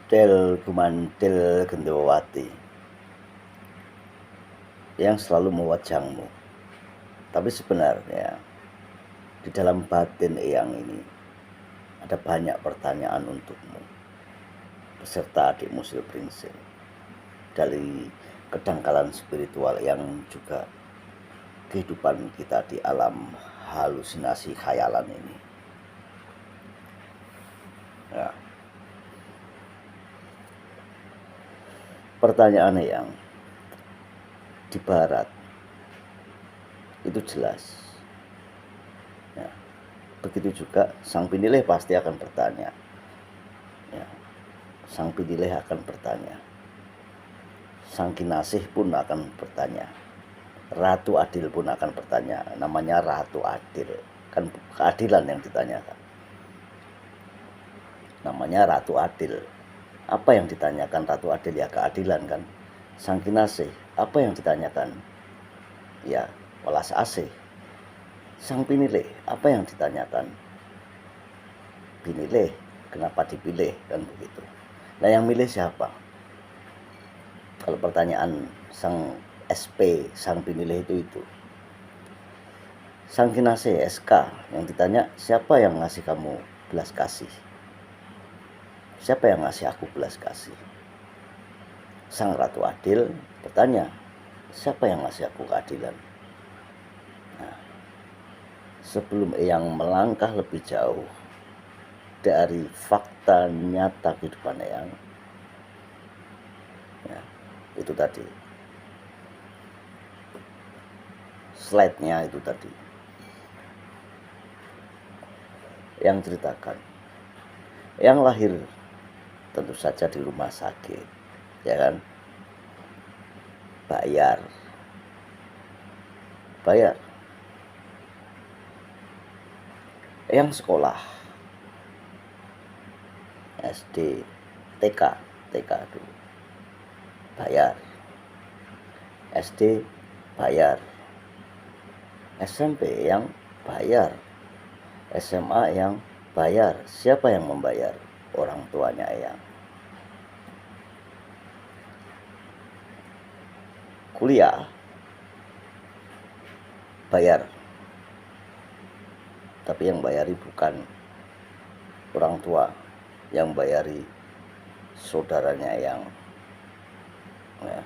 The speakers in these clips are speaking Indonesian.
Del gumantil gendawati yang selalu mewajangmu. Tapi sebenarnya di dalam batin Eyang ini ada banyak pertanyaan untukmu beserta adikmu Silpringsil dari kedangkalan spiritual yang juga kehidupan kita di alam halusinasi khayalan ini. Ya. Pertanyaannya yang di barat itu jelas. Ya. Begitu juga sang pinilih pasti akan bertanya. Ya. Sang pinilih akan bertanya. Sang kinasih pun akan bertanya. Ratu Adil pun akan bertanya. Namanya Ratu Adil. Kan keadilan yang ditanyakan. Namanya Ratu Adil. Apa yang ditanyakan Ratu Adil? Ya keadilan kan. Sang kinasih, apa yang ditanyakan? Ya welas asih. Sang pinilih, apa yang ditanyakan? Pinilih, kenapa dipilih? Kan begitu. Nah yang milih siapa? Kalau pertanyaan sang SP, sang pinilih itu. Sang kinasih SK yang ditanya, siapa yang ngasih kamu belas kasih? Siapa yang ngasih aku belas kasih? Sang Ratu Adil bertanya, siapa yang ngasih aku keadilan? Nah, sebelum Eyang melangkah lebih jauh dari fakta nyata kehidupan Eyang, ya, itu tadi slide-nya itu tadi yang ceritakan yang lahir tentu saja di rumah sakit, ya kan, bayar yang sekolah SD TK dulu bayar, SD bayar, SMP yang bayar, SMA yang bayar. Siapa yang membayar? Orang tuanya Eyang. Kuliah bayar, tapi yang bayari bukan orang tua, yang bayari saudaranya Eyang. Ya.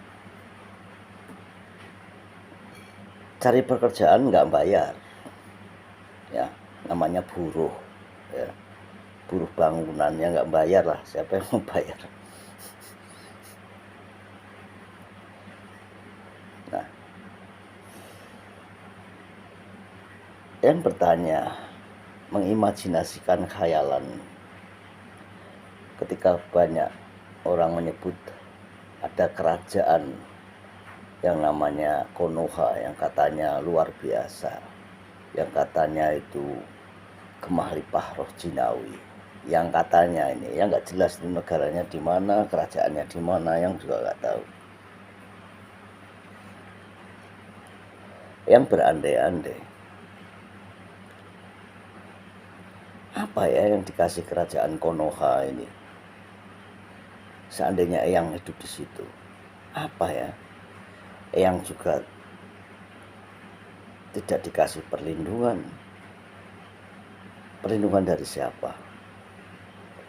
Cari pekerjaan nggak bayar, ya namanya buruh, ya. Buruh bangunan yang nggak bayar lah, siapa yang mau bayar? Nah, yang bertanya, mengimajinasikan khayalan ketika banyak orang menyebut ada kerajaan yang namanya Konoha, yang katanya luar biasa, yang katanya itu Gemah Lipah Roh Jinawi, yang katanya ini, yang nggak jelas itu negaranya di mana, kerajaannya di mana, yang juga nggak tahu. Yang berandai-andai, apa ya yang dikasih kerajaan Konoha ini? Seandainya Eyang hidup di situ, apa ya? Eyang juga tidak dikasih perlindungan. Perlindungan dari siapa?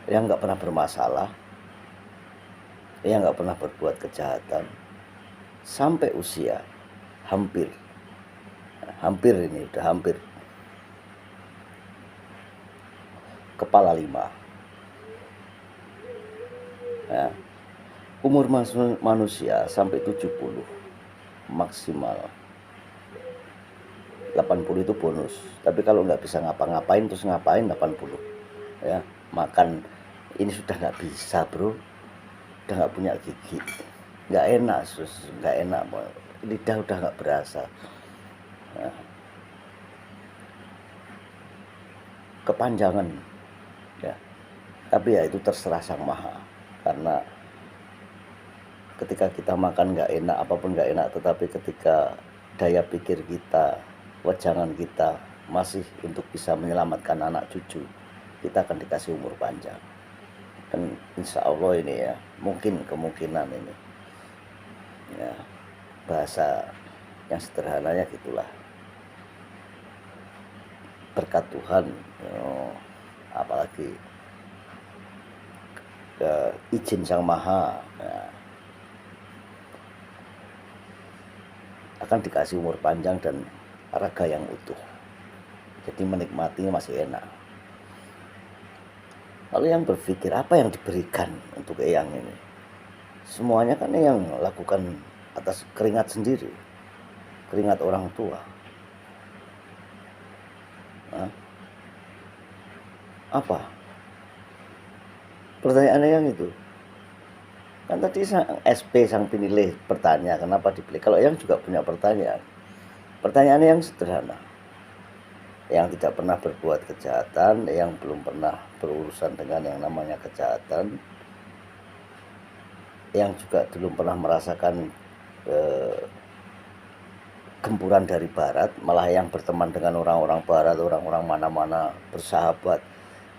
Eyang nggak pernah bermasalah, Eyang nggak pernah berbuat kejahatan sampai usia hampir ini udah hampir kepala 5. Ya. Umur manusia sampai 70 maksimal, 80 itu bonus. Tapi kalau nggak bisa ngapa-ngapain, terus ngapain 80? Ya, makan ini sudah nggak bisa bro, udah nggak punya gigi, nggak enak, nggak enak, lidah udah nggak berasa. Ya. Kepanjangan, ya. Tapi ya itu terserah Sang Maha, karena ketika kita makan nggak enak, apapun nggak enak, tetapi ketika daya pikir kita, wajangan kita masih untuk bisa menyelamatkan anak cucu, kita akan dikasih umur panjang. Dan insya Allah ini ya, mungkin kemungkinan ini ya, bahasa yang sederhananya gitulah, berkat Tuhan apalagi izin Sang Maha ya, akan dikasih umur panjang dan raga yang utuh, jadi menikmatinya masih enak. Lalu yang berpikir apa yang diberikan untuk Eyang ini, semuanya kan Eyang lakukan atas keringat sendiri, keringat orang tua. Nah, apa pertanyaannya yang itu? Kan tadi SP sang penilih bertanya kenapa dipilih. Kalau yang juga punya pertanyaan, pertanyaannya yang sederhana, yang tidak pernah berbuat kejahatan, yang belum pernah berurusan dengan yang namanya kejahatan, yang juga belum pernah merasakan gempuran dari barat, malah yang berteman dengan orang-orang barat, orang-orang mana-mana, bersahabat,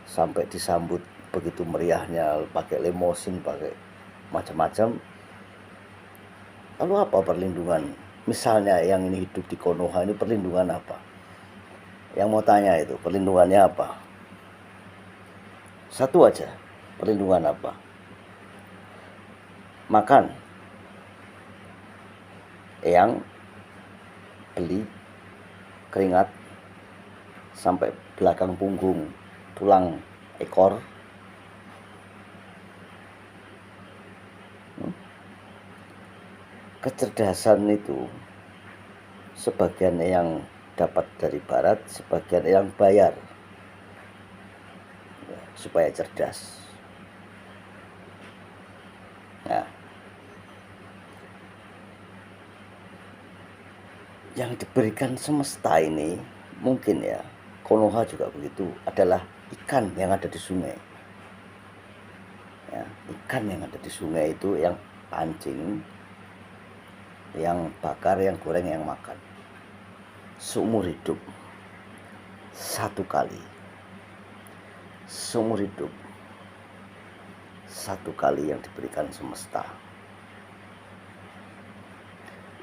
sampai disambut begitu meriahnya, pakai limosin, pakai macam-macam. Lalu apa perlindungan? Misalnya yang ini hidup di Konoha ini perlindungan apa? Yang mau tanya itu perlindungannya apa? Satu aja, perlindungan apa? Makan. Yang beli keringat sampai belakang punggung, tulang ekor. Kecerdasan itu sebagian yang dapat dari barat, sebagian yang bayar ya, supaya cerdas. Nah, yang diberikan semesta ini mungkin ya, Konoha juga begitu, adalah ikan yang ada di sungai ya, ikan yang ada di sungai itu yang pancing, yang bakar, yang goreng, yang makan seumur hidup. Satu kali seumur hidup, satu kali yang diberikan semesta.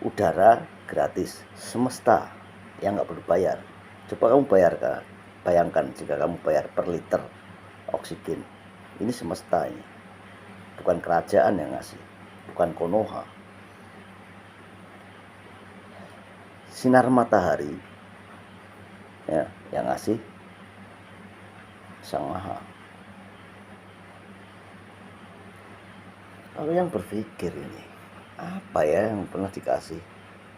Udara gratis, semesta yang nggak perlu bayar. Coba kamu bayangkan jika kamu bayar per liter oksigen. Ini semesta ini, bukan kerajaan yang ngasih, bukan Konoha. Sinar matahari ya, yang ngasih Sang Maha. Lalu yang berpikir ini, apa ya yang pernah dikasih?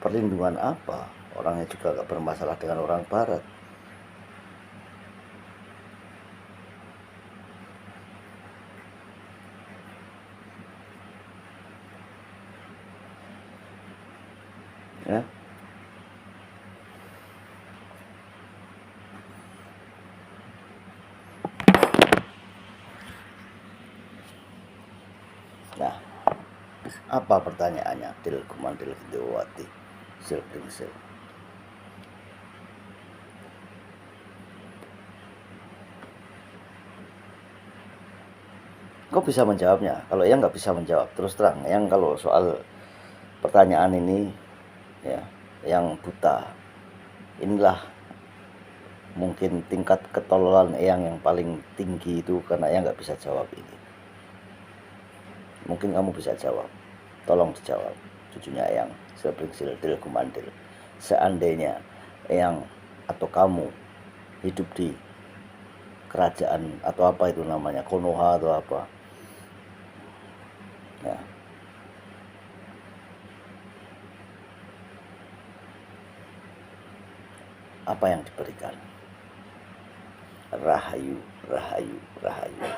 Perlindungan apa? Orangnya juga gak bermasalah dengan orang barat. Ya. Nah, apa pertanyaannya? Til Kumandil Dewati Silpingsil. Kau bisa menjawabnya. Kalau yang nggak bisa menjawab, terus terang. Yang kalau soal pertanyaan ini, ya, yang buta, inilah mungkin tingkat ketololan yang paling tinggi itu, karena yang nggak bisa jawab ini. Mungkin kamu bisa jawab. Tolong dijawab, cucunya Eyang Silpingsil Til Kumandil. Seandainya Eyang atau kamu hidup di kerajaan atau apa itu namanya, Konoha atau apa ya, apa yang diberikan? Rahayu, rahayu, rahayu.